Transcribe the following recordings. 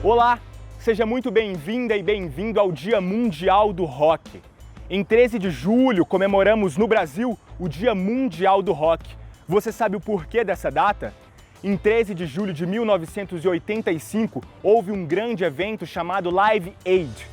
Olá, seja muito bem-vinda e bem-vindo ao Dia Mundial do Rock. Em 13 de julho, comemoramos no Brasil o Dia Mundial do Rock. Você sabe o porquê dessa data? Em 13 de julho de 1985, houve um grande evento chamado Live Aid.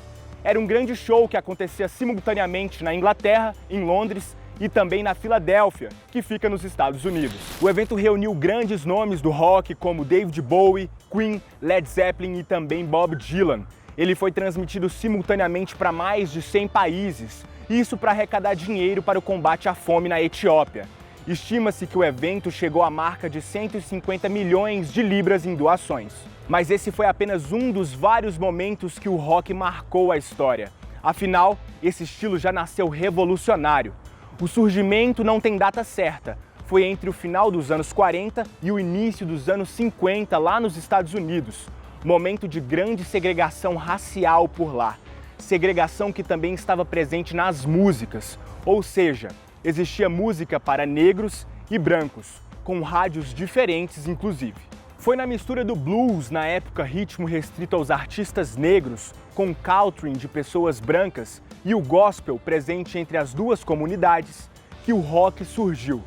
Era um grande show que acontecia simultaneamente na Inglaterra, em Londres e também na Filadélfia, que fica nos Estados Unidos. O evento reuniu grandes nomes do rock como David Bowie, Queen, Led Zeppelin e também Bob Dylan. Ele foi transmitido simultaneamente para mais de 100 países, isso para arrecadar dinheiro para o combate à fome na Etiópia. Estima-se que o evento chegou à marca de 150 milhões de libras em doações. Mas esse foi apenas um dos vários momentos que o rock marcou a história. Afinal, esse estilo já nasceu revolucionário. O surgimento não tem data certa. Foi entre o final dos anos 40 e o início dos anos 50 lá nos Estados Unidos. Momento de grande segregação racial por lá. Segregação que também estava presente nas músicas. Ou seja, existia música para negros e brancos, com rádios diferentes inclusive. Foi na mistura do blues, na época ritmo restrito aos artistas negros, com country de pessoas brancas e o gospel presente entre as duas comunidades, que o rock surgiu.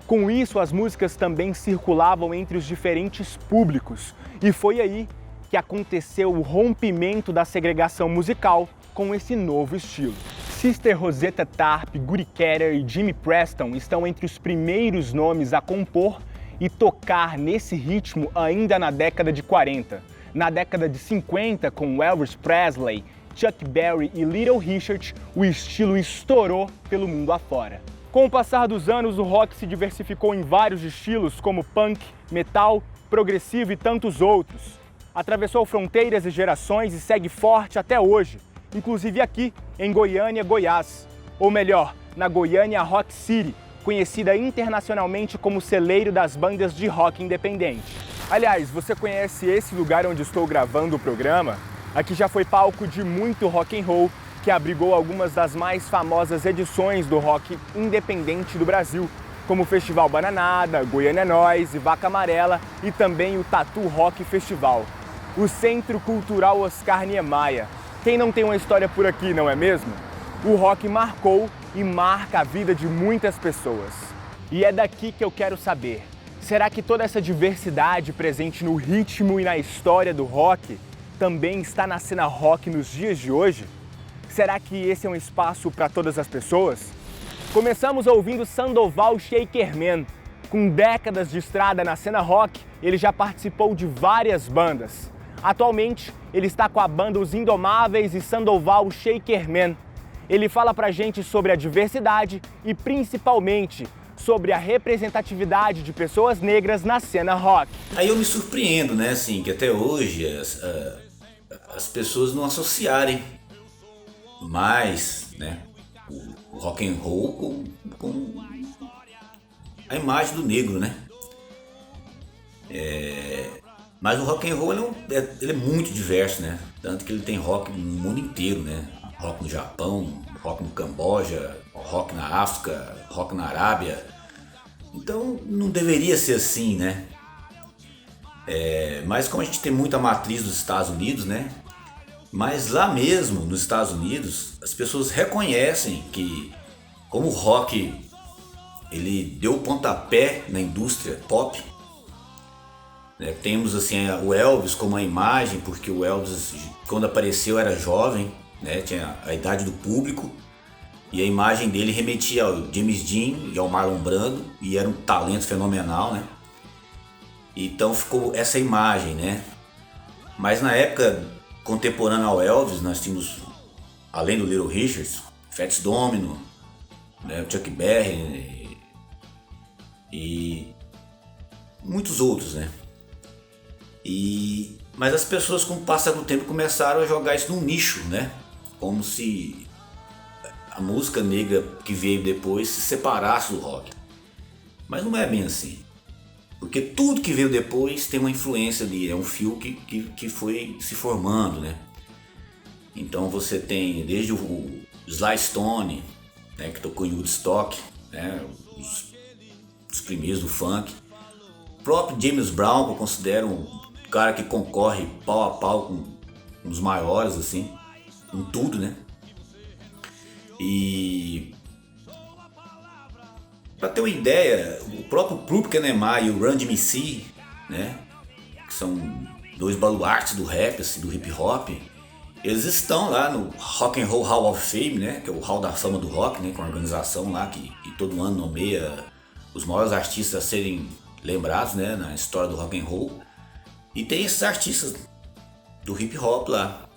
Com isso, as músicas também circulavam entre os diferentes públicos, e foi aí que aconteceu o rompimento da segregação musical com esse novo estilo. Sister Rosetta Tharpe, Goody Carter e Jimmy Preston estão entre os primeiros nomes a compor e tocar nesse ritmo ainda na década de 40. Na década de 50, com Elvis Presley, Chuck Berry e Little Richard, o estilo estourou pelo mundo afora. Com o passar dos anos, o rock se diversificou em vários estilos, como punk, metal, progressivo e tantos outros. Atravessou fronteiras e gerações e segue forte até hoje, inclusive aqui, em Goiânia, Goiás. Ou melhor, na Goiânia Rock City, conhecida internacionalmente como celeiro das bandas de rock independente. Aliás, você conhece esse lugar onde estou gravando o programa? Aqui já foi palco de muito rock and roll, que abrigou algumas das mais famosas edições do rock independente do Brasil, como o Festival Bananada, Goiânia Noise, Vaca Amarela e também o Tatu Rock Festival. O Centro Cultural Oscar Niemeyer. Quem não tem uma história por aqui, não é mesmo? O rock marcou e marca a vida de muitas pessoas. E é daqui que eu quero saber. Será que toda essa diversidade presente no ritmo e na história do rock também está na cena rock nos dias de hoje? Será que esse é um espaço para todas as pessoas? Começamos ouvindo Sandoval Shakerman. Com décadas de estrada na cena rock, ele já participou de várias bandas. Atualmente, ele está com a banda Os Indomáveis e Sandoval Shakerman. Ele fala pra gente sobre a diversidade e, principalmente, sobre a representatividade de pessoas negras na cena rock. Aí eu me surpreendo, né, assim, que até hoje as pessoas não associarem mais, né, o rock and roll com a imagem do negro, né? Mas o rock and roll ele é muito diverso, né? Tanto que ele tem rock no mundo inteiro, né? Rock no Japão, rock no Camboja, rock na África, rock na Arábia. Então não deveria ser assim, né? Mas como a gente tem muita matriz dos Estados Unidos, né? Mas lá mesmo nos Estados Unidos as pessoas reconhecem que como o rock ele deu pontapé na indústria pop, né? Temos assim o Elvis como a imagem, porque o Elvis quando apareceu era jovem, né? Tinha a idade do público e a imagem dele remetia ao James Dean e ao Marlon Brando e era um talento fenomenal, né? Então ficou essa imagem, né? Mas na época contemporânea ao Elvis nós tínhamos, além do Little Richards, Fats Domino, né? O Chuck Berry e muitos outros, né? Mas as pessoas com o passar do tempo começaram a jogar isso num nicho, né? Como se a música negra que veio depois se separasse do rock. Mas não é bem assim. Porque tudo que veio depois tem uma influência ali, é um fio que foi se formando, né? Então você tem desde o Sly Stone, né, que tocou em Woodstock, né, os primeiros do funk. O próprio James Brown, que eu considero cara que concorre pau a pau com os maiores, assim, em tudo, né? E pra ter uma ideia, o próprio Public Enemy e o Run DMC, né? Que são dois baluartes do rap, assim, do hip hop, eles estão lá no Rock and Roll Hall of Fame, né? Que é o Hall da Fama do Rock, né? Com a organização lá que todo ano nomeia os maiores artistas a serem lembrados, né? Na história do rock and roll. E tem esses artistas do hip hop lá.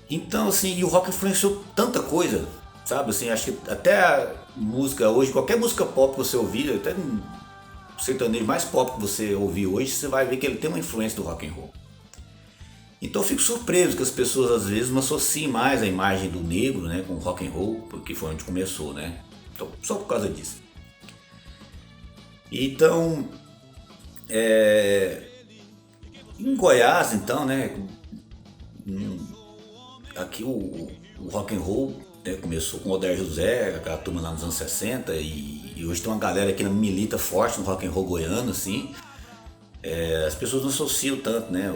Então, assim, e o rock influenciou tanta coisa, sabe? Assim, acho que até a música hoje, qualquer música pop que você ouvir, até um sertanejo mais pop que você ouvir hoje, você vai ver que ele tem uma influência do rock and roll. Então eu fico surpreso que as pessoas às vezes não associem mais a imagem do negro, né, com o rock and roll, porque foi onde começou, né? Então, só por causa disso. Então, em Goiás, então, né, aqui o rock and roll, né, começou com o Oder José, aquela turma lá nos anos 60, e hoje tem uma galera que milita forte no rock and roll goiano, assim. As pessoas não associam tanto, né,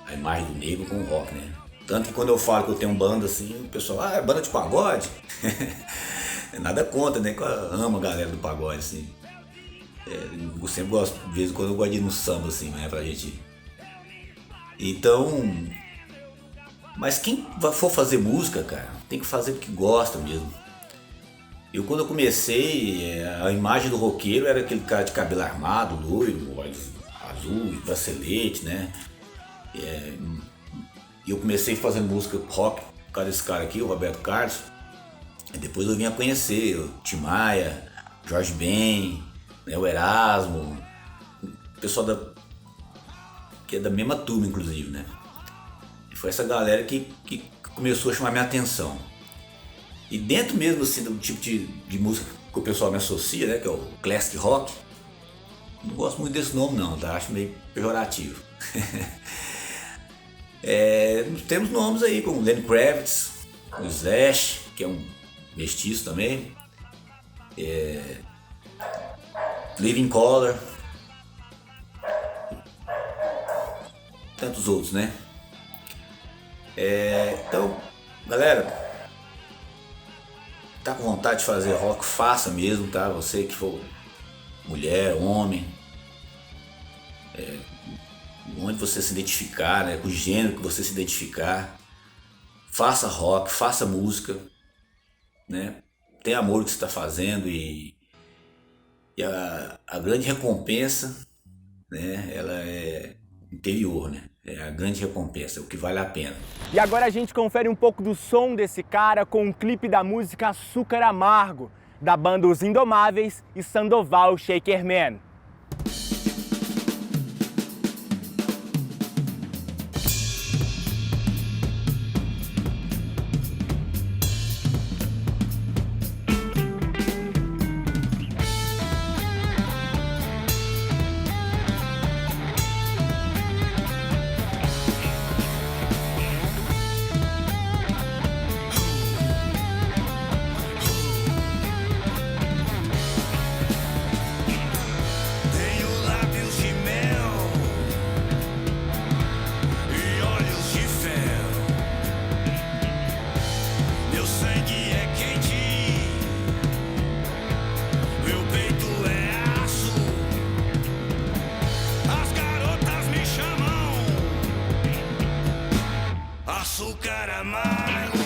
a imagem do negro com o rock, né. Tanto que quando eu falo que eu tenho banda, assim, o pessoal, é banda de pagode? Nada contra, né, que eu amo a galera do pagode, assim. Eu sempre gosto, de vez em quando eu gosto de ir no samba, assim, né, pra gente. Então, mas quem for fazer música, cara, tem que fazer porque gosta mesmo. Quando eu comecei, a imagem do roqueiro era aquele cara de cabelo armado, loiro, olhos azuis, bracelete, né? E eu comecei fazendo música rock por causa desse cara aqui, o Roberto Carlos. E depois eu vim a conhecer o Tim Maia, Jorge Ben, né, o Erasmo, o pessoal que é da mesma turma, inclusive, né? E foi essa galera que começou a chamar minha atenção. E dentro mesmo assim, do tipo de música que o pessoal me associa, né, que é o classic rock, não gosto muito desse nome não, tá? Acho meio pejorativo. Temos nomes aí como Lenny Kravitz, o Slash, que é um mestiço também, Living Colour, tantos outros, né? Então, galera, tá com vontade de fazer rock, faça mesmo, tá? Você que for mulher, homem, onde você se identificar, né? Com o gênero que você se identificar, faça rock, faça música, né? Tenha amor no que você está fazendo e a grande recompensa, né? Ela é interior, né? É a grande recompensa, o que vale a pena. E agora a gente confere um pouco do som desse cara com um clipe da música Açúcar Amargo, da banda Os Indomáveis e Sandoval Shakerman. Açúcar amargo.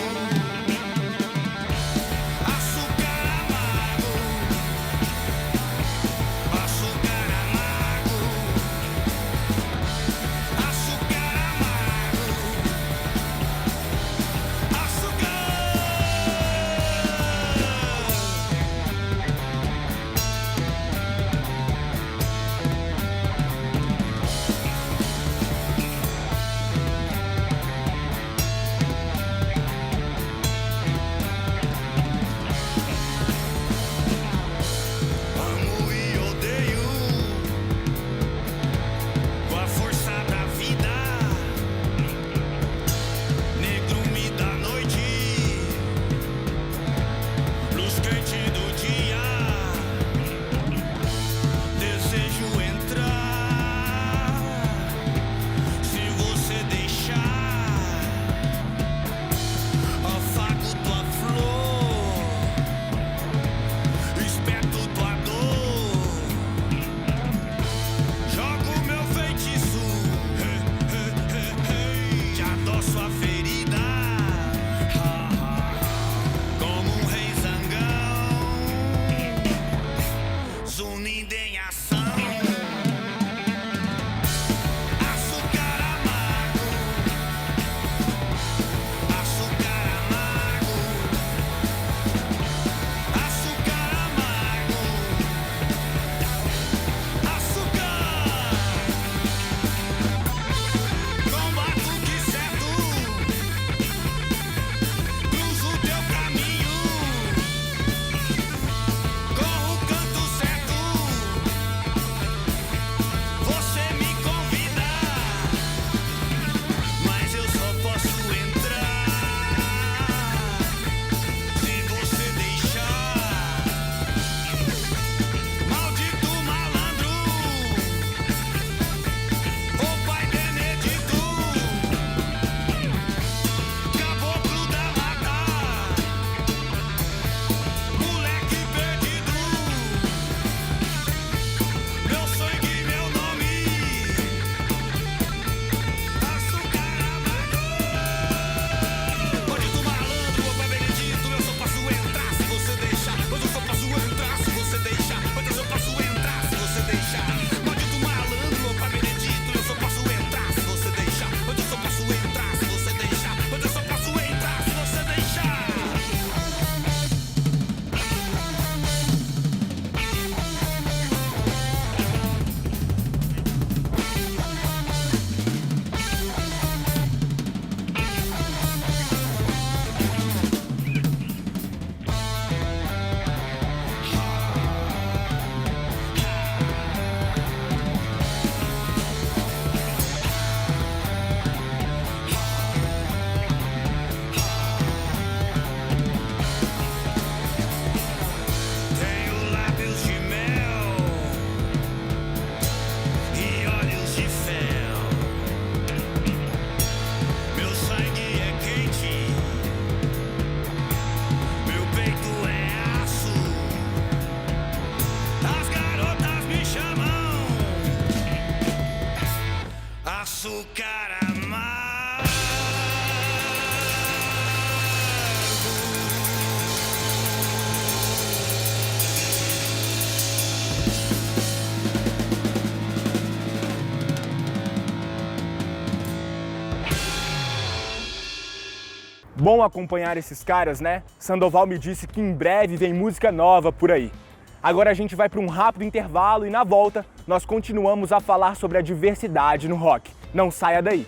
Bom acompanhar esses caras, né? Sandoval me disse que em breve vem música nova por aí. Agora a gente vai para um rápido intervalo e na volta nós continuamos a falar sobre a diversidade no rock. Não saia daí!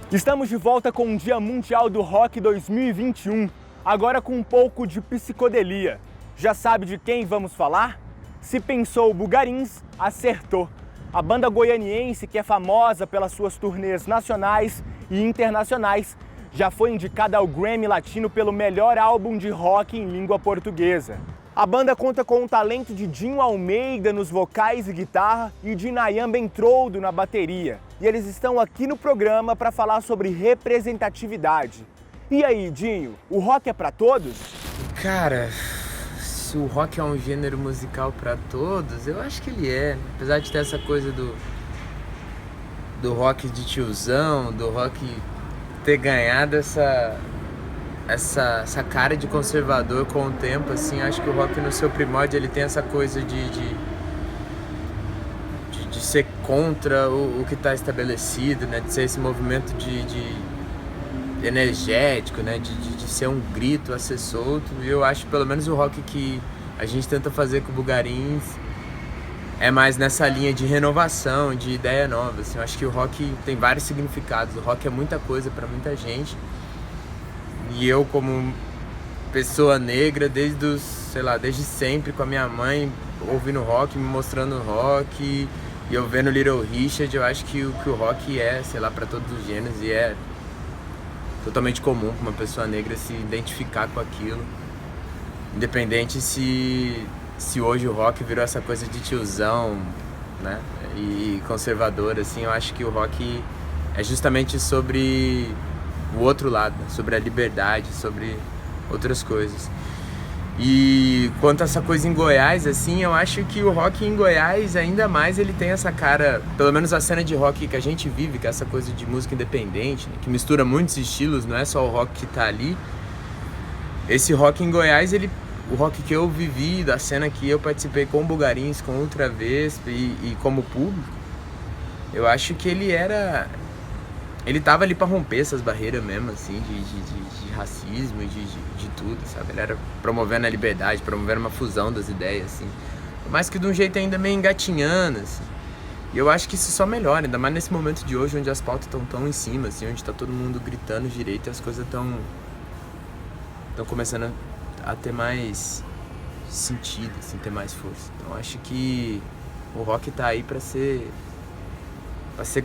Estamos de volta com o Dia Mundial do Rock 2021, agora com um pouco de psicodelia. Já sabe de quem vamos falar? Se pensou Bugarins, acertou. A banda goianiense, que é famosa pelas suas turnês nacionais e internacionais, já foi indicada ao Grammy Latino pelo melhor álbum de rock em língua portuguesa. A banda conta com o talento de Dinho Almeida nos vocais e guitarra e de Nayan Bentroldo na bateria. E eles estão aqui no programa para falar sobre representatividade. E aí, Dinho, o rock é para todos? Cara, se o rock é um gênero musical para todos, eu acho que ele é. Apesar de ter essa coisa do rock de tiozão, do rock ter ganhado essa cara de conservador com o tempo, assim, acho que o rock no seu primórdio ele tem essa coisa de ser contra o que está estabelecido, né? De ser esse movimento de energético, né? De ser um grito a ser solto. E eu acho, pelo menos o rock que a gente tenta fazer com o Bugarins é mais nessa linha de renovação, de ideia nova, assim. Eu acho que o rock tem vários significados. O rock é muita coisa para muita gente. E eu, como pessoa negra, desde sempre, com a minha mãe ouvindo rock, me mostrando rock, e eu vendo Little Richard, eu acho que o rock é, para todos os gêneros, e é totalmente comum para uma pessoa negra se identificar com aquilo. Independente se hoje o rock virou essa coisa de tiozão, né, e conservador, assim, eu acho que o rock é justamente sobre o outro lado, né? Sobre a liberdade, sobre outras coisas. E quanto a essa coisa em Goiás, assim, eu acho que o rock em Goiás, ainda mais, ele tem essa cara, pelo menos a cena de rock que a gente vive, que é essa coisa de música independente, né? Que mistura muitos estilos, não é só o rock que tá ali. Esse rock em Goiás, o rock que eu vivi, da cena que eu participei com o Bugarins, com o Ultravespa e como público, eu acho que ele tava ali pra romper essas barreiras mesmo, assim, de racismo, de tudo, sabe? Ele era promovendo a liberdade, promovendo uma fusão das ideias, assim. Mas que de um jeito ainda meio engatinhando, assim. E eu acho que isso só melhora, ainda mais nesse momento de hoje, onde as pautas estão tão em cima, assim, onde tá todo mundo gritando direito e as coisas estão começando a ter mais sentido, assim, ter mais força. Então eu acho que o rock tá aí pra ser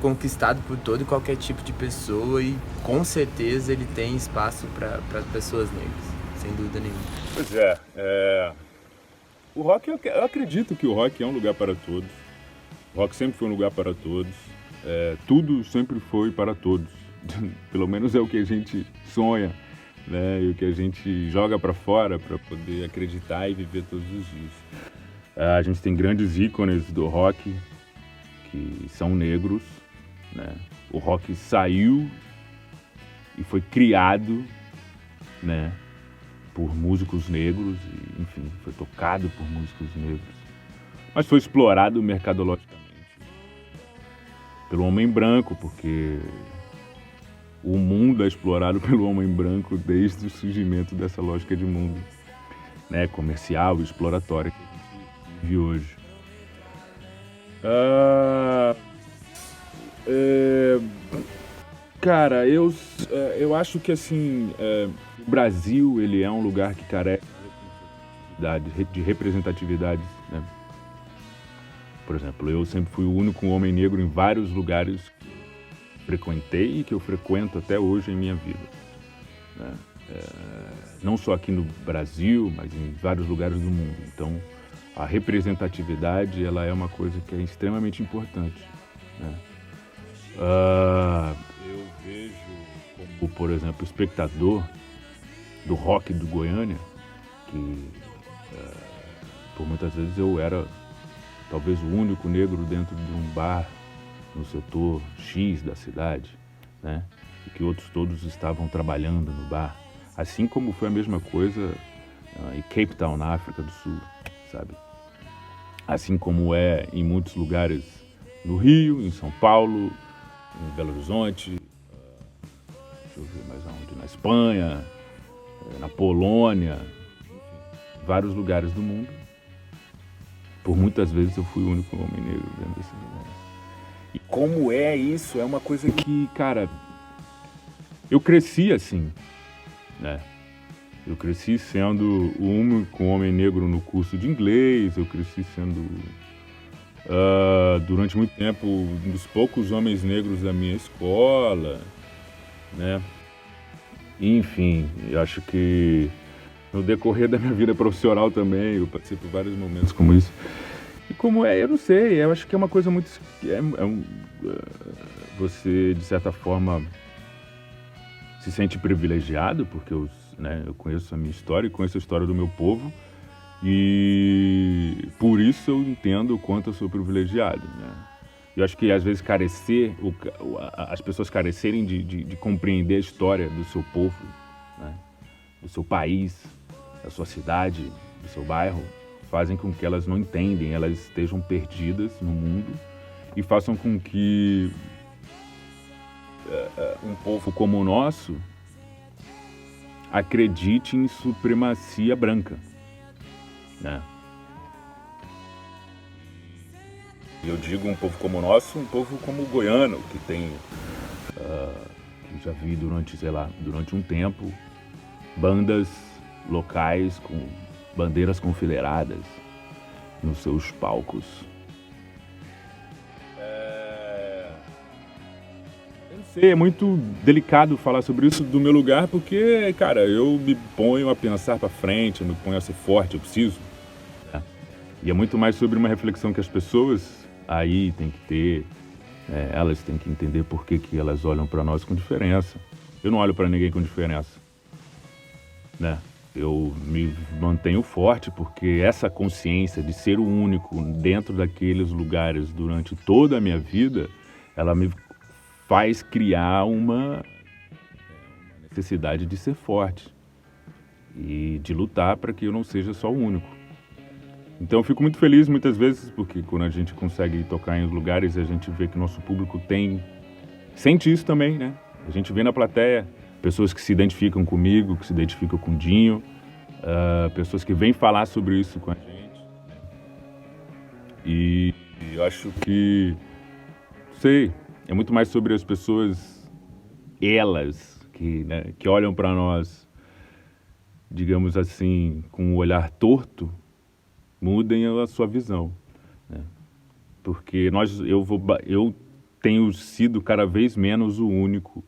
conquistado por todo e qualquer tipo de pessoa, e com certeza ele tem espaço para pessoas negras, sem dúvida nenhuma. Pois é, o rock, eu acredito que o rock é um lugar para todos. O rock sempre foi um lugar para todos. Tudo sempre foi para todos. Pelo menos é o que a gente sonha, né? E o que a gente joga para fora para poder acreditar e viver todos os dias. A gente tem grandes ícones do rock que são negros, né? O rock saiu e foi criado, né, por músicos negros, e, enfim, foi tocado por músicos negros, mas foi explorado mercadologicamente pelo homem branco, porque o mundo é explorado pelo homem branco desde o surgimento dessa lógica de mundo, né, comercial e exploratória que a gente vive hoje. Cara, eu acho que assim, o Brasil ele é um lugar que carece de representatividade, né? Por exemplo, eu sempre fui o único homem negro em vários lugares que frequentei e que eu frequento até hoje em minha vida, né? Não só aqui no Brasil, mas em vários lugares do mundo. Então, a representatividade ela é uma coisa que é extremamente importante, né? Eu vejo como, por exemplo, espectador do rock do Goiânia, que por muitas vezes eu era talvez o único negro dentro de um bar no setor X da cidade, né? E que outros todos estavam trabalhando no bar. Assim como foi a mesma coisa em Cape Town, na África do Sul, sabe? Assim como é em muitos lugares no Rio, em São Paulo, em Belo Horizonte, deixa eu ver mais onde, na Espanha, na Polônia, enfim, vários lugares do mundo. Por muitas vezes eu fui o único homem negro dentro desses lugares. E como é isso? É uma coisa que, cara, eu cresci assim, né? Eu cresci sendo o único homem negro no curso de inglês, eu cresci sendo, durante muito tempo, um dos poucos homens negros da minha escola, né? Enfim, eu acho que no decorrer da minha vida profissional também, eu passei por vários momentos como isso. E como é, eu não sei, eu acho que é uma coisa muito... você, de certa forma, se sente privilegiado, porque eu conheço a minha história e conheço a história do meu povo, e por isso eu entendo o quanto eu sou privilegiado, né? Eu acho que às vezes as pessoas carecerem de compreender a história do seu povo, né? Do seu país, da sua cidade, do seu bairro, fazem com que elas não entendem, elas estejam perdidas no mundo e façam com que um povo como o nosso acredite em supremacia branca, né? Eu digo um povo como o nosso, um povo como o goiano, que tem, que já vi durante um tempo, bandas locais com bandeiras confederadas nos seus palcos. Eu não sei, é muito delicado falar sobre isso do meu lugar, porque, cara, eu me ponho a pensar pra frente, eu me ponho a ser forte, eu preciso, né? E é muito mais sobre uma reflexão que as pessoas aí têm que ter, elas têm que entender por que elas olham pra nós com diferença. Eu não olho pra ninguém com diferença, né? Eu me mantenho forte porque essa consciência de ser o único dentro daqueles lugares durante toda a minha vida, ela me faz criar uma necessidade de ser forte e de lutar para que eu não seja só o único. Então eu fico muito feliz muitas vezes porque quando a gente consegue tocar em lugares, a gente vê que nosso público sente isso também, né? A gente vê na plateia pessoas que se identificam comigo, que se identificam com o Dinho, pessoas que vêm falar sobre isso com a gente. E eu acho que, não sei, é muito mais sobre as pessoas, elas, que olham para nós, digamos assim, com um olhar torto, mudem a sua visão, né? Porque eu tenho sido cada vez menos o único,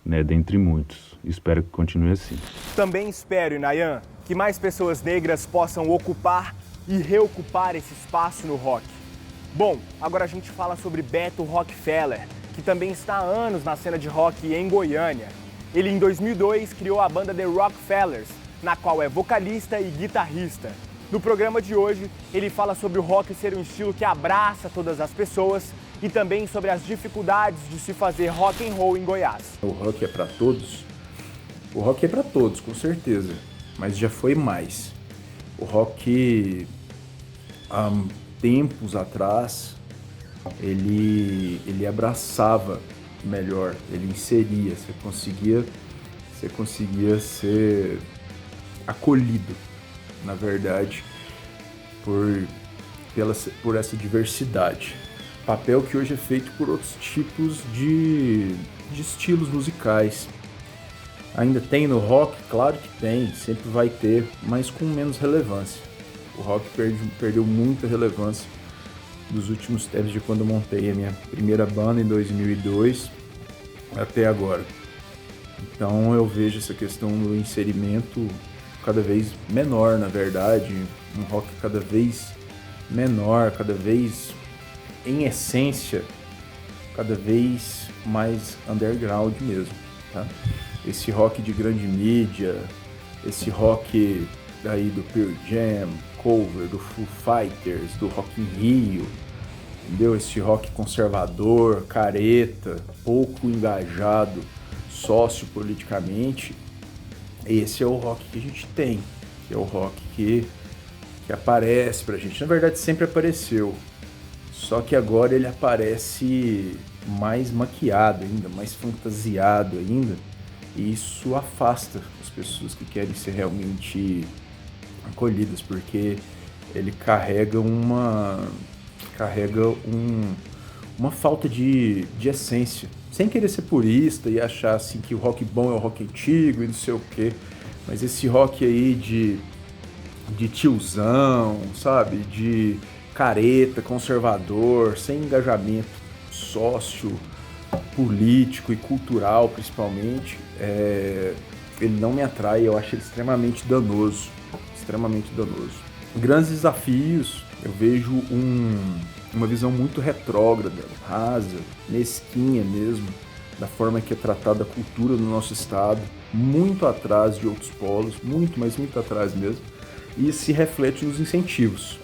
né, dentre muitos. Espero que continue assim. Também espero, Nayan, que mais pessoas negras possam ocupar e reocupar esse espaço no rock. Bom, agora a gente fala sobre Beto Rockefeller, que também está há anos na cena de rock em Goiânia. Ele, em 2002, criou a banda The Rockefellers, na qual é vocalista e guitarrista. No programa de hoje, ele fala sobre o rock ser um estilo que abraça todas as pessoas e também sobre as dificuldades de se fazer rock and roll em Goiás. O rock é para todos? O rock é para todos, com certeza, mas já foi mais. O rock, há tempos atrás, ele abraçava melhor, ele inseria, você conseguia ser acolhido, na verdade, por essa diversidade. Papel que hoje é feito por outros tipos de estilos musicais. Ainda tem no rock? Claro que tem, sempre vai ter, mas com menos relevância. O rock perdeu muita relevância dos últimos tempos, de quando eu montei a minha primeira banda em 2002 até agora. Então eu vejo essa questão do inserimento cada vez menor, na verdade, um rock cada vez menor, cada vez, em essência, cada vez mais underground mesmo, tá? Esse rock de grande mídia, esse rock daí do Pearl Jam, cover, do Foo Fighters, do Rock in Rio, entendeu? Esse rock conservador, careta, pouco engajado sociopoliticamente, Esse é o rock que a gente tem, que é o rock que aparece pra gente. Na verdade, sempre apareceu, só que agora ele aparece mais maquiado ainda, mais fantasiado ainda, e isso afasta as pessoas que querem ser realmente acolhidas, porque ele carrega uma falta de essência, sem querer ser purista e achar assim que o rock bom é o rock antigo e não sei o quê, mas esse rock aí de tiozão, sabe, de careta, conservador, sem engajamento sócio, político e cultural principalmente, ele não me atrai, eu acho ele extremamente danoso. Grandes desafios, eu vejo uma visão muito retrógrada, rasa, mesquinha mesmo, da forma que é tratada a cultura no nosso estado, muito atrás de outros polos, muito, mas muito atrás mesmo, e se reflete nos incentivos.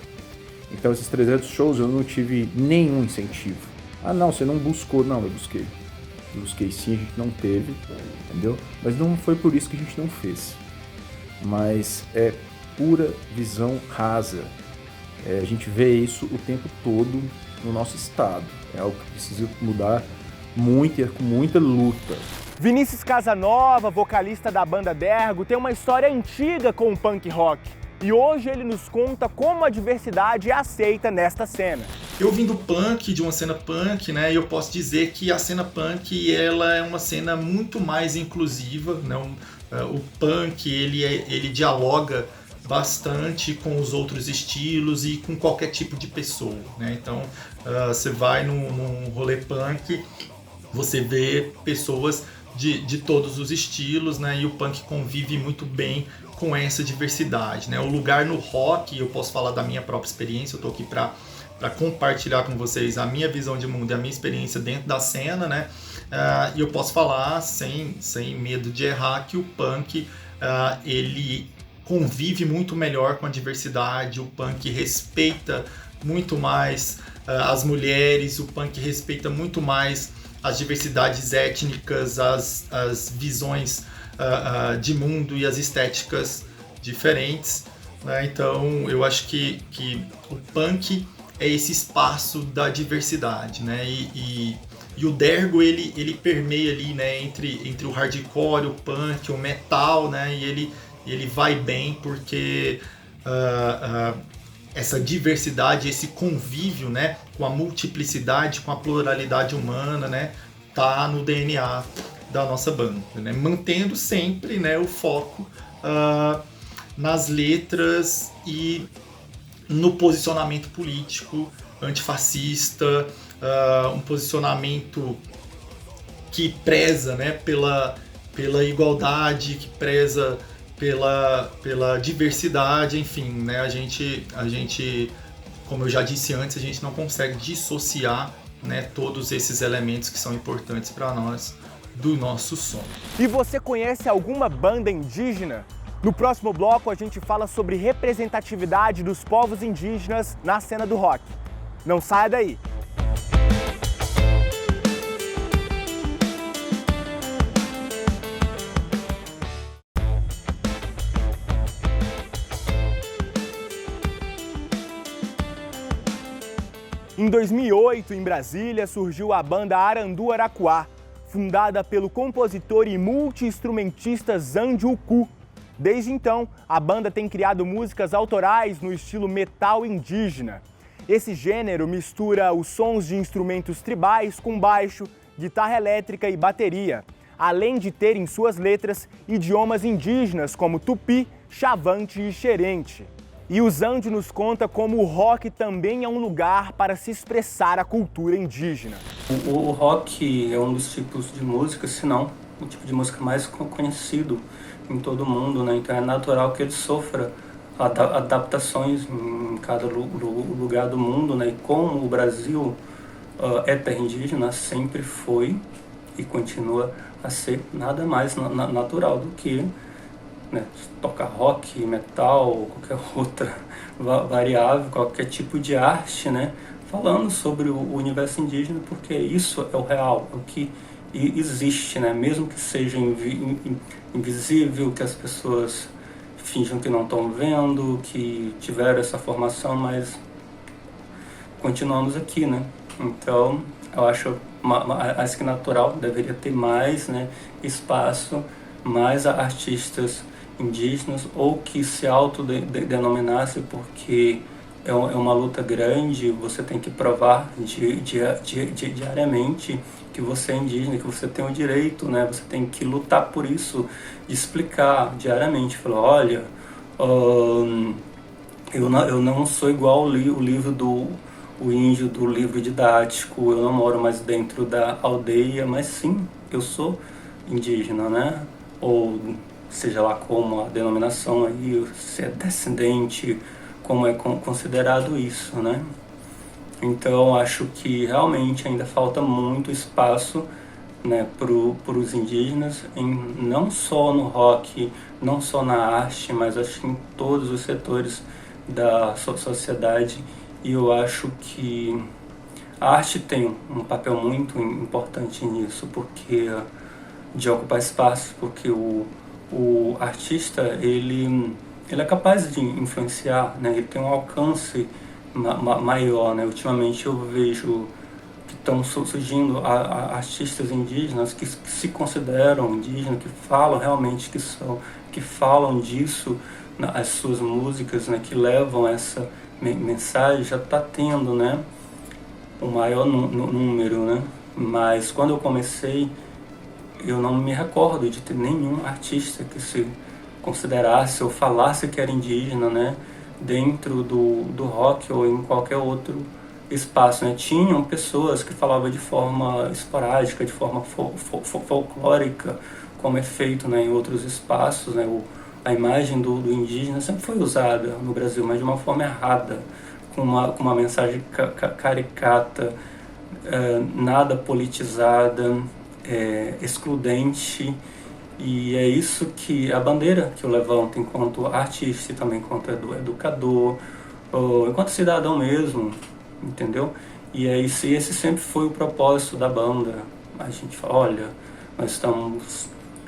Então esses 300 shows eu não tive nenhum incentivo. Ah não, você não buscou. Não, eu busquei. Busquei sim, a gente não teve, entendeu? Mas não foi por isso que a gente não fez. Mas é pura visão rasa. A gente vê isso o tempo todo no nosso estado. É algo que precisa mudar muito e com muita luta. Vinícius Casanova, vocalista da banda Dergo, tem uma história antiga com o punk rock. E hoje ele nos conta como a diversidade é aceita nesta cena. Eu vim do punk, de uma cena punk, né? E eu posso dizer que a cena punk ela é uma cena muito mais inclusiva, né? O punk ele dialoga bastante com os outros estilos e com qualquer tipo de pessoa, né? Então você vai num rolê punk, você vê pessoas de todos os estilos, né? E o punk convive muito bem com essa diversidade, né? O lugar no rock, eu posso falar da minha própria experiência, eu tô aqui para compartilhar com vocês a minha visão de mundo e a minha experiência dentro da cena, né? E eu posso falar sem medo de errar que o punk ele convive muito melhor com a diversidade, o punk respeita muito mais as mulheres, o punk respeita muito mais as diversidades étnicas, as visões de mundo e as estéticas diferentes, né? Então eu acho que o punk é esse espaço da diversidade, né? E o Dergo ele permeia ali, né, entre o hardcore, o punk, o metal, né? E ele vai bem porque essa diversidade, esse convívio, né, com a multiplicidade, com a pluralidade humana, né, tá no DNA da nossa banda, né? Mantendo sempre, né, o foco nas letras e no posicionamento político antifascista, um posicionamento que preza, né, pela igualdade, que preza pela diversidade, enfim, né? A gente, como eu já disse antes, a gente não consegue dissociar, né, todos esses elementos que são importantes para nós do nosso som. E você conhece alguma banda indígena? No próximo bloco a gente fala sobre representatividade dos povos indígenas na cena do rock. Não saia daí! Em 2008, em Brasília, surgiu a banda Arandu Aracuá, fundada pelo compositor e multi-instrumentista Xande Uku. Desde então, a banda tem criado músicas autorais no estilo metal indígena. Esse gênero mistura os sons de instrumentos tribais com baixo, guitarra elétrica e bateria, além de ter em suas letras idiomas indígenas como tupi, chavante e xerente. E o Xande nos conta como o rock também é um lugar para se expressar a cultura indígena. O rock é um dos tipos de música, se não o tipo de música mais conhecido em todo o mundo, né? Então é natural que ele sofra adaptações em cada lugar do mundo, né? E como o Brasil é terra indígena, sempre foi e continua a ser nada mais natural do que, né, tocar rock, metal, qualquer outra variável, qualquer tipo de arte, né, falando sobre o universo indígena, porque isso é o real, é o que e existe, né? Mesmo que seja invisível, que as pessoas fingam que não estão vendo, que tiveram essa formação, mas continuamos aqui, né? Então, eu acho que natural deveria ter mais, né, espaço, mais artistas indígenas, ou que se autodenominasse, porque é uma luta grande, você tem que provar diariamente que você é indígena, que você tem o direito, né? Você tem que lutar por isso, explicar diariamente, falar, olha, eu não sou igual o livro do índio, do livro didático, eu não moro mais dentro da aldeia, mas sim, eu sou indígena, né? Ou seja lá como a denominação aí, se é descendente, como é considerado isso, né? Então, acho que realmente ainda falta muito espaço, né, para os indígenas, não só no rock, não só na arte, mas acho que em todos os setores da sociedade. E eu acho que a arte tem um papel muito importante nisso, porque de ocupar espaço, porque o artista ele é capaz de influenciar, né? Ele tem um alcance maior, né? Ultimamente eu vejo que estão surgindo artistas indígenas que se consideram indígenas, que falam realmente que falam disso nas suas músicas, né? Que levam essa mensagem. Já está tendo, né, o maior número, né? Mas quando eu comecei, eu não me recordo de ter nenhum artista que se considerasse ou falasse que era indígena, né, dentro do rock ou em qualquer outro espaço, né? Tinham pessoas que falavam de forma esporádica, de forma folclórica, como é feito, né, em outros espaços, né? A imagem do indígena sempre foi usada no Brasil, mas de uma forma errada, com uma mensagem caricata, nada politizada, excludente. E é isso que a bandeira que eu levanto enquanto artista e também enquanto educador, ou enquanto cidadão mesmo, entendeu? E esse sempre foi o propósito da banda. A gente fala, olha, nós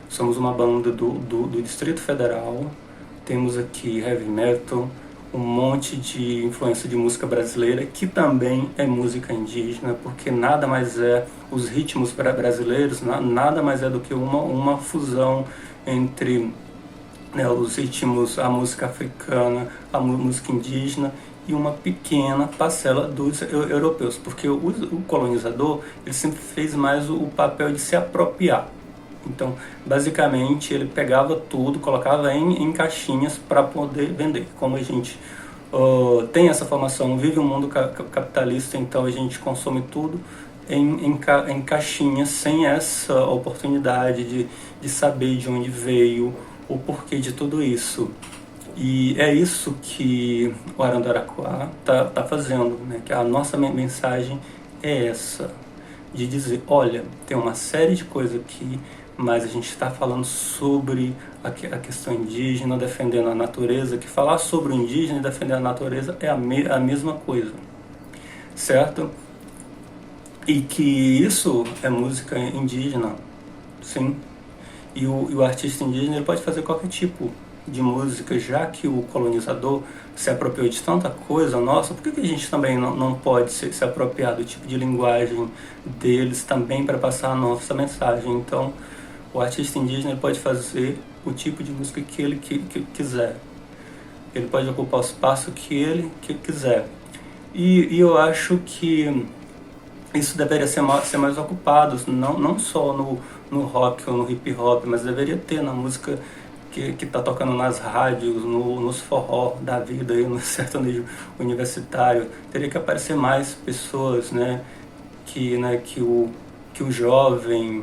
somos uma banda do Distrito Federal, temos aqui heavy metal, um monte de influência de música brasileira, que também é música indígena, porque nada mais é, os ritmos brasileiros, nada mais é do que uma fusão entre, né, os ritmos, a música africana, a música indígena, e uma pequena parcela dos europeus, porque o colonizador, ele sempre fez mais o papel de se apropriar. Então, basicamente, ele pegava tudo, colocava em caixinhas para poder vender. Como a gente tem essa formação, vive um mundo capitalista, então a gente consome tudo em caixinhas, sem essa oportunidade de saber de onde veio, o porquê de tudo isso. E é isso que o Arandaraquá tá fazendo, né? Que a nossa mensagem é essa, de dizer, olha, tem uma série de coisas aqui, mas a gente está falando sobre a questão indígena, defendendo a natureza, que falar sobre o indígena e defender a natureza é a mesma coisa, certo? E que isso é música indígena, sim. E o artista indígena, ele pode fazer qualquer tipo de música, já que o colonizador se apropriou de tanta coisa nossa, por que a gente também não pode se apropriar do tipo de linguagem deles também para passar a nossa mensagem? Então, o artista indígena, ele pode fazer o tipo de música que ele quiser. Ele pode ocupar o espaço que ele quiser. E eu acho que isso deveria ser mais ocupado, não só no rock ou no hip hop, mas deveria ter na música que está tocando nas rádios, nos forró da vida, aí, no sertanejo universitário. Teria que aparecer mais pessoas, né, que o jovem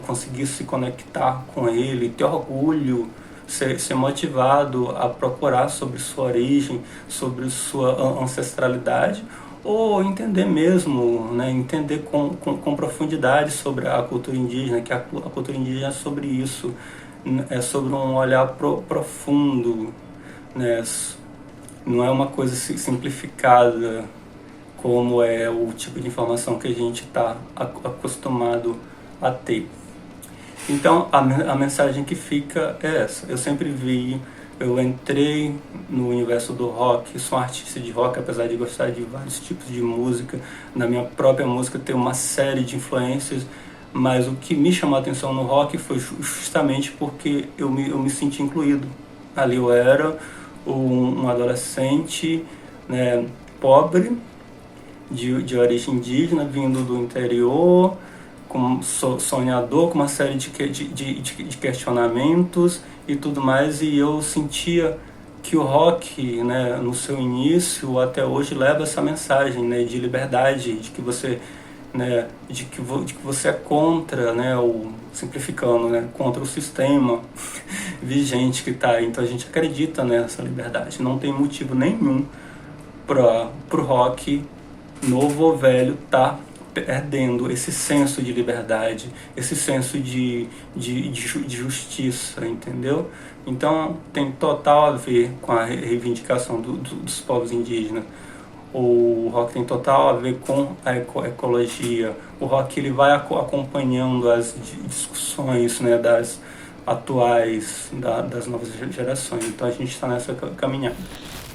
conseguisse se conectar com ele, ter orgulho, ser motivado a procurar sobre sua origem, sobre sua ancestralidade, ou entender mesmo, né, entender com profundidade sobre a cultura indígena, que a cultura indígena é sobre isso, é sobre um olhar profundo, né, não é uma coisa simplificada como é o tipo de informação que a gente está acostumado a ter. Então a mensagem que fica é essa. Eu entrei no universo do rock, sou um artista de rock, apesar de gostar de vários tipos de música. Na minha própria música tem uma série de influências, mas o que me chamou a atenção no rock foi justamente porque eu me senti incluído. Ali eu era um adolescente, né, pobre, de origem indígena, vindo do interior, sonhador, com uma série de questionamentos e tudo mais, e eu sentia que o rock, né, no seu início até hoje leva essa mensagem, né, de liberdade, de que você, né, de que você é contra, né, simplificando, né, contra o sistema vigente que está aí. Então a gente acredita nessa liberdade, não tem motivo nenhum para o rock novo ou velho tá perdendo esse senso de liberdade, esse senso de justiça, entendeu? Então tem total a ver com a reivindicação dos povos indígenas. O rock tem total a ver com a ecologia. O rock ele vai acompanhando as discussões, né, das atuais, das novas gerações. Então a gente está nessa caminhada.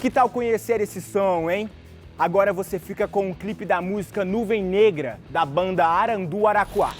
Que tal conhecer esse som, hein? Agora você fica com o clipe da música Nuvem Negra, da banda Arandu Araquá.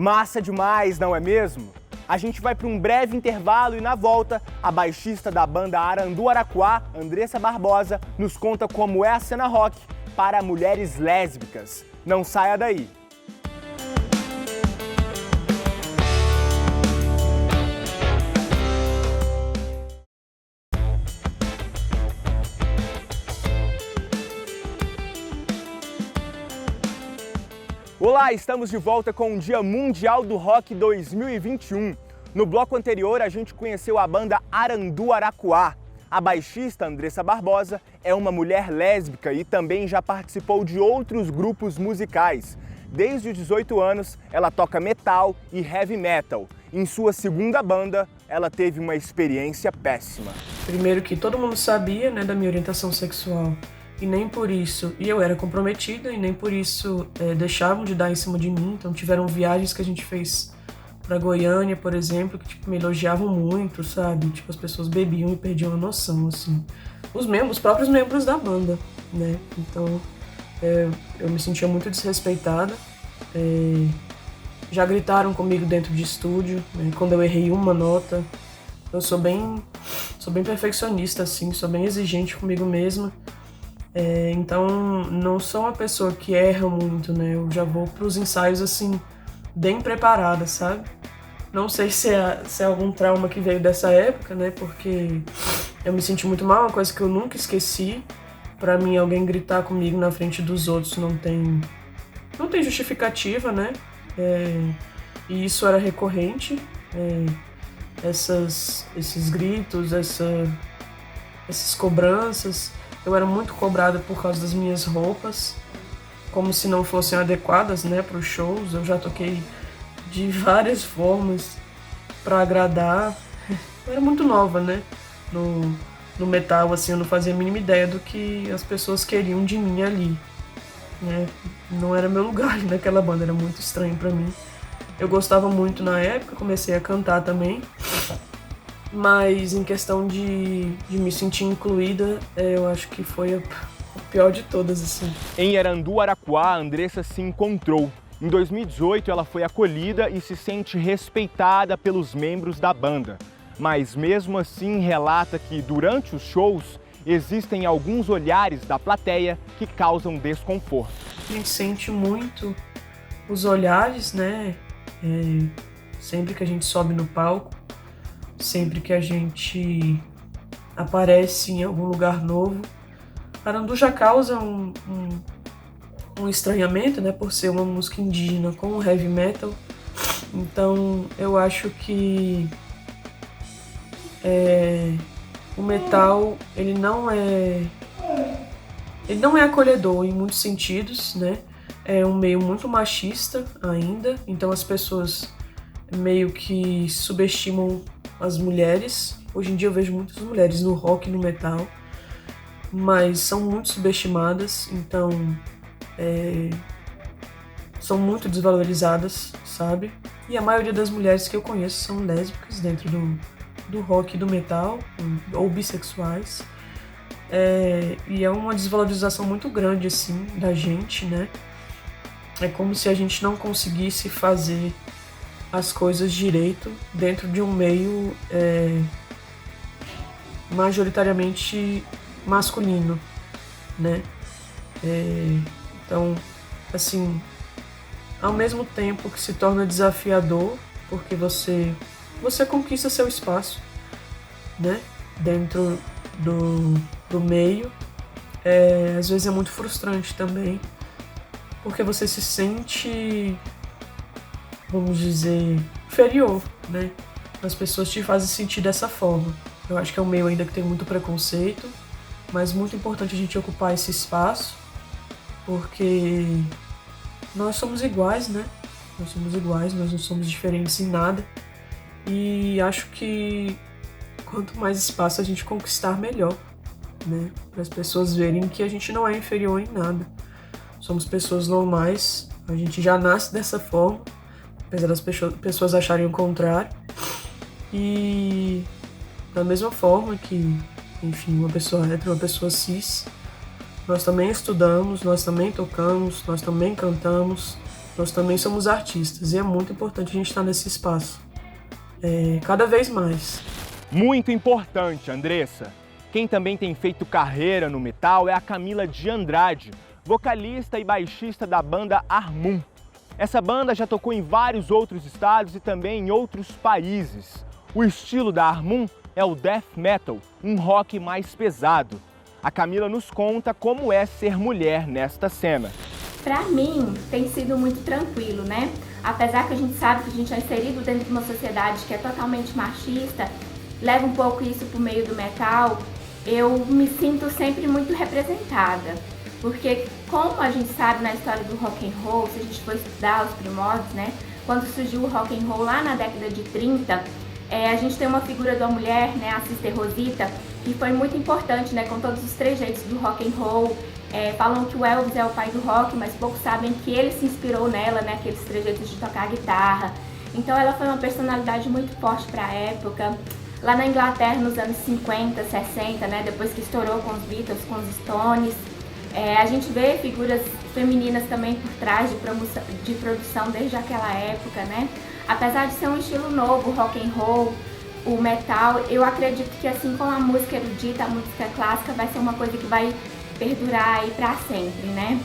Massa demais, não é mesmo? A gente vai para um breve intervalo e na volta, a baixista da banda Aranduaraquá, Andressa Barbosa, nos conta como é a cena rock para mulheres lésbicas. Não saia daí! Olá, estamos de volta com o Dia Mundial do Rock 2021. No bloco anterior, a gente conheceu a banda Aranduaraquá. A baixista Andressa Barbosa é uma mulher lésbica e também já participou de outros grupos musicais. Desde os 18 anos, ela toca metal e heavy metal. Em sua segunda banda, ela teve uma experiência péssima. Primeiro que todo mundo sabia, né, da minha orientação sexual. E nem por isso, e eu era comprometida, e nem por isso deixavam de dar em cima de mim. Então tiveram viagens que a gente fez pra Goiânia, por exemplo, que tipo, me elogiavam muito, sabe? Tipo, as pessoas bebiam e perdiam a noção, assim. Os próprios membros da banda, né? Então eu me sentia muito desrespeitada. Já gritaram comigo dentro de estúdio, né? Quando eu errei uma nota. Eu sou bem perfeccionista, assim, sou bem exigente comigo mesma. Então, não sou uma pessoa que erra muito, né? Eu já vou pros ensaios, assim, bem preparada, sabe? Não sei se é algum trauma que veio dessa época, né? Porque eu me senti muito mal, uma coisa que eu nunca esqueci. Pra mim, alguém gritar comigo na frente dos outros não tem justificativa, né? E isso era recorrente. Esses gritos, essas cobranças. Eu era muito cobrada por causa das minhas roupas, como se não fossem adequadas, né, para os shows. Eu já toquei de várias formas para agradar. Eu era muito nova, né, no metal, assim, eu não fazia a mínima ideia do que as pessoas queriam de mim ali, né. Não era meu lugar ali naquela banda, era muito estranho para mim. Eu gostava muito na época, comecei a cantar também. Mas em questão de me sentir incluída, eu acho que foi a pior de todas, assim. Em Aranduaraquá, a Andressa se encontrou. Em 2018, ela foi acolhida e se sente respeitada pelos membros da banda. Mas mesmo assim, relata que durante os shows, existem alguns olhares da plateia que causam desconforto. A gente sente muito os olhares, né? Sempre que a gente sobe no palco. Sempre que a gente aparece em algum lugar novo. Arandu já causa um estranhamento, né, por ser uma música indígena com heavy metal. Então eu acho que o metal ele não é acolhedor em muitos sentidos, né? É um meio muito machista ainda, então as pessoas meio que subestimam as mulheres. Hoje em dia eu vejo muitas mulheres no rock e no metal, mas são muito subestimadas, então são muito desvalorizadas, sabe? E a maioria das mulheres que eu conheço são lésbicas dentro do rock e do metal, ou bissexuais. E é uma desvalorização muito grande, assim, da gente, né? É como se a gente não conseguisse fazer as coisas direito dentro de um meio majoritariamente masculino, né? Então, assim, ao mesmo tempo que se torna desafiador, porque você conquista seu espaço, né? Dentro do meio, às vezes é muito frustrante também, porque você se sente, vamos dizer, inferior, né? As pessoas te fazem sentir dessa forma. Eu acho que é um meio ainda que tem muito preconceito, mas muito importante a gente ocupar esse espaço, porque nós somos iguais, né? Nós somos iguais, nós não somos diferentes em nada. E acho que quanto mais espaço a gente conquistar, melhor, né? Para as pessoas verem que a gente não é inferior em nada. Somos pessoas normais, a gente já nasce dessa forma, apesar das pessoas acharem o contrário. E da mesma forma que, enfim, uma pessoa hétero, uma pessoa cis, nós também estudamos, nós também tocamos, nós também cantamos, Nós também somos artistas e é muito importante a gente estar nesse espaço. Cada vez mais. Muito importante, Andressa. Quem também tem feito carreira no metal é a Camila de Andrade, vocalista e baixista da banda Armun. Essa banda já tocou em vários outros estados e também em outros países. O estilo da Armun é o death metal, um rock mais pesado. A Camila nos conta como é ser mulher nesta cena. Pra mim, tem sido muito tranquilo, né? Apesar que a gente sabe que a gente é inserido dentro de uma sociedade que é totalmente machista, leva um pouco isso pro meio do metal, eu me sinto sempre muito representada. Porque, como a gente sabe na história do rock and roll, se a gente for estudar os primórdios, né? Quando surgiu o rock and roll lá na década de 30, a gente tem uma figura de uma mulher, né? A Sister Rosita, que foi muito importante, né? Com todos os trejeitos do rock and roll. Falam que o Elvis é o pai do rock, mas poucos sabem que ele se inspirou nela, né? Aqueles trejeitos de tocar guitarra. Então ela foi uma personalidade muito forte para a época. Lá na Inglaterra, nos anos 50, 60, né? Depois que estourou com os Beatles, com os Stones, a gente vê figuras femininas também por trás de produção desde aquela época, né? Apesar de ser um estilo novo, o rock and roll, o metal, eu acredito que assim como a música erudita, a música clássica vai ser uma coisa que vai perdurar aí pra sempre, né?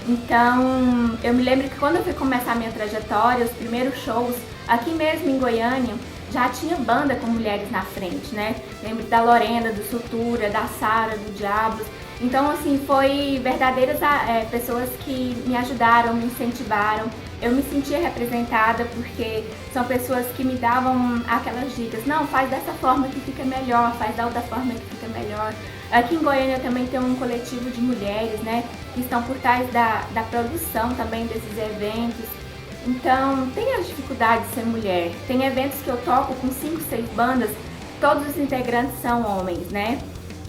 Então, eu me lembro que quando eu fui começar a minha trajetória, os primeiros shows, aqui mesmo em Goiânia, já tinha banda com mulheres na frente, né? Lembro da Lorena, do Sutura, da Sara, do Diabos. Então, assim, foi verdadeiras pessoas que me ajudaram, me incentivaram. Eu me sentia representada porque são pessoas que me davam aquelas dicas. Não, faz dessa forma que fica melhor, faz da outra forma que fica melhor. Aqui em Goiânia também tem um coletivo de mulheres, né? Que estão por trás da produção também desses eventos. Então, tem as dificuldades de ser mulher. Tem eventos que eu toco com 5, 6 bandas, todos os integrantes são homens, né?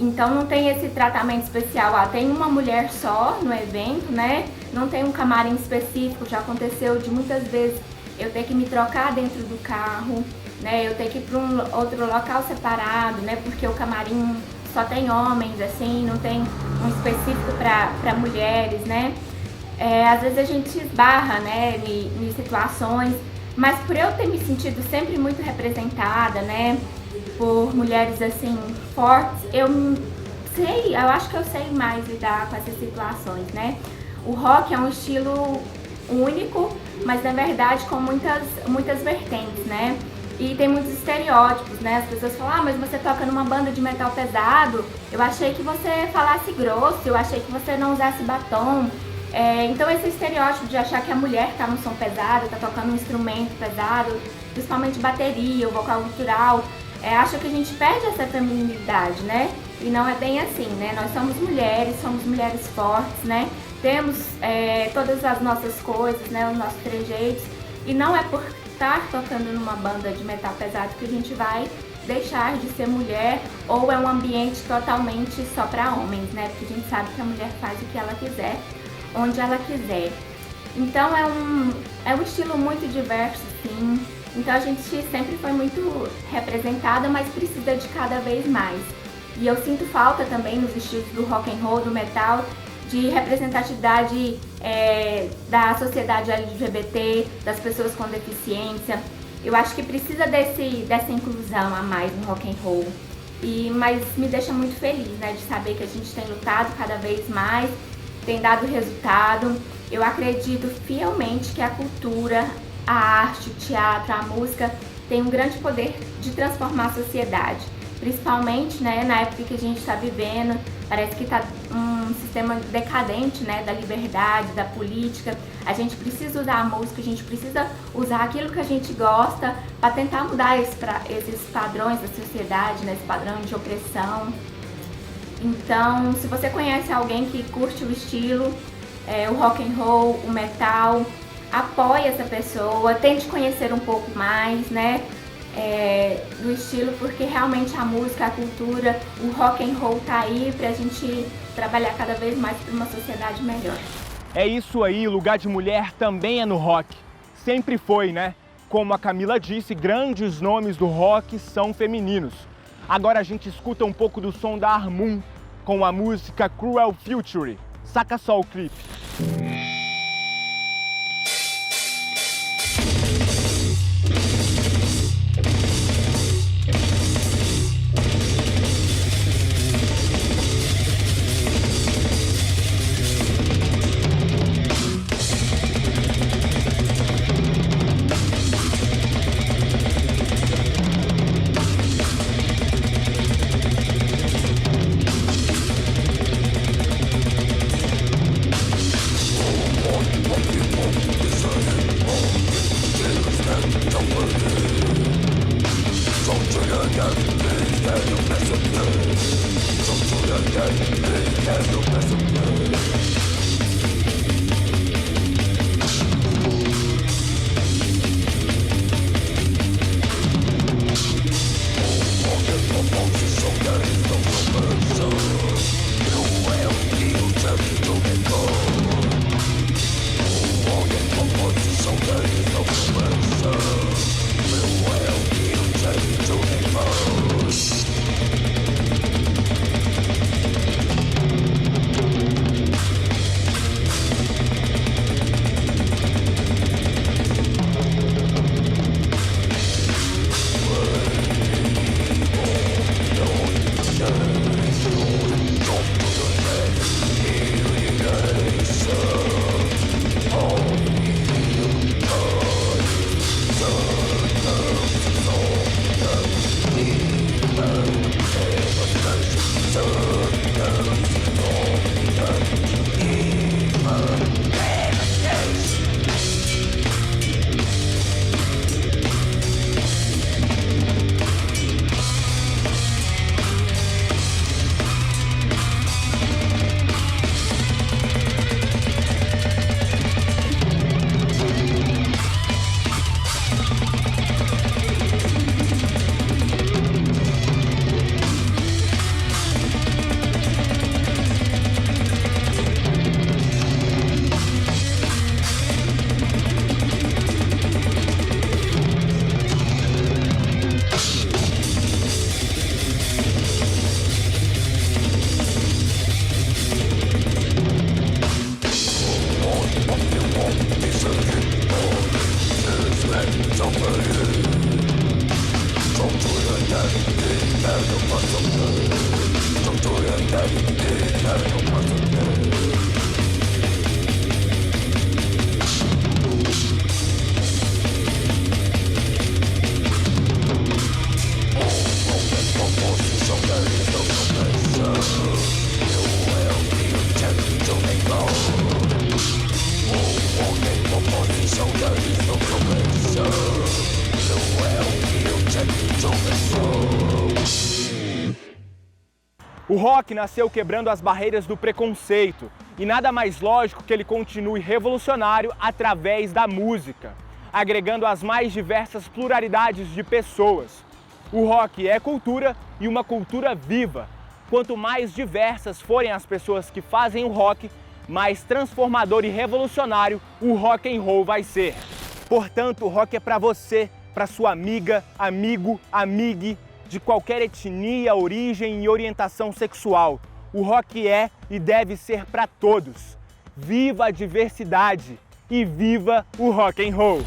Então não tem esse tratamento especial, tem uma mulher só no evento, né? Não tem um camarim específico, já aconteceu de muitas vezes eu ter que me trocar dentro do carro, né? Eu ter que ir para um outro local separado, né? Porque o camarim só tem homens, assim, não tem um específico para mulheres, né? Às vezes a gente esbarra, né, em situações, mas por eu ter me sentido sempre muito representada, né? Por mulheres assim fortes, eu acho que eu sei mais lidar com essas situações, né? O rock é um estilo único, mas na verdade com muitas vertentes, né? E tem muitos estereótipos, né? As pessoas falam, mas você toca numa banda de metal pesado, eu achei que você falasse grosso, eu achei que você não usasse batom. Então esse estereótipo de achar que a mulher tá no som pesado, tá tocando um instrumento pesado, principalmente bateria, o vocal gutural, acha que a gente perde essa feminilidade, né? E não é bem assim, né? Nós somos mulheres fortes, né? Temos todas as nossas coisas, né? Os nossos trejeitos. E não é por estar tocando numa banda de metal pesado que a gente vai deixar de ser mulher, ou é um ambiente totalmente só para homens, né? Porque a gente sabe que a mulher faz o que ela quiser, onde ela quiser. Então é um estilo muito diverso, sim. Então a gente sempre foi muito representada, mas precisa de cada vez mais. E eu sinto falta também nos estilos do rock and roll, do metal, de representatividade da sociedade LGBT, das pessoas com deficiência. Eu acho que precisa dessa inclusão a mais no rock and roll. Mas me deixa muito feliz, né, de saber que a gente tem lutado cada vez mais, tem dado resultado. Eu acredito fielmente que a cultura, a arte, o teatro, a música tem um grande poder de transformar a sociedade. Principalmente, né, na época que a gente está vivendo, parece que está um sistema decadente, né, da liberdade, da política. A gente precisa usar a música, a gente precisa usar aquilo que a gente gosta para tentar mudar esses padrões da sociedade, né, esse padrão de opressão. Então, se você conhece alguém que curte o estilo, o rock and roll, o metal, apoie essa pessoa, tente conhecer um pouco mais, né, do estilo, porque realmente a música, a cultura, o rock and roll tá aí pra gente trabalhar cada vez mais por uma sociedade melhor. É isso aí, o lugar de mulher também é no rock. Sempre foi, né? Como a Camila disse, grandes nomes do rock são femininos. Agora a gente escuta um pouco do som da Armun com a música Cruel Future. Saca só o clipe. O rock nasceu quebrando as barreiras do preconceito e nada mais lógico que ele continue revolucionário através da música, agregando as mais diversas pluralidades de pessoas. O rock é cultura e uma cultura viva. Quanto mais diversas forem as pessoas que fazem o rock, mais transformador e revolucionário o rock and roll vai ser. Portanto, o rock é para você, para sua amiga, amigo, amigue, de qualquer etnia, origem e orientação sexual. O rock é e deve ser para todos. Viva a diversidade e viva o rock and roll!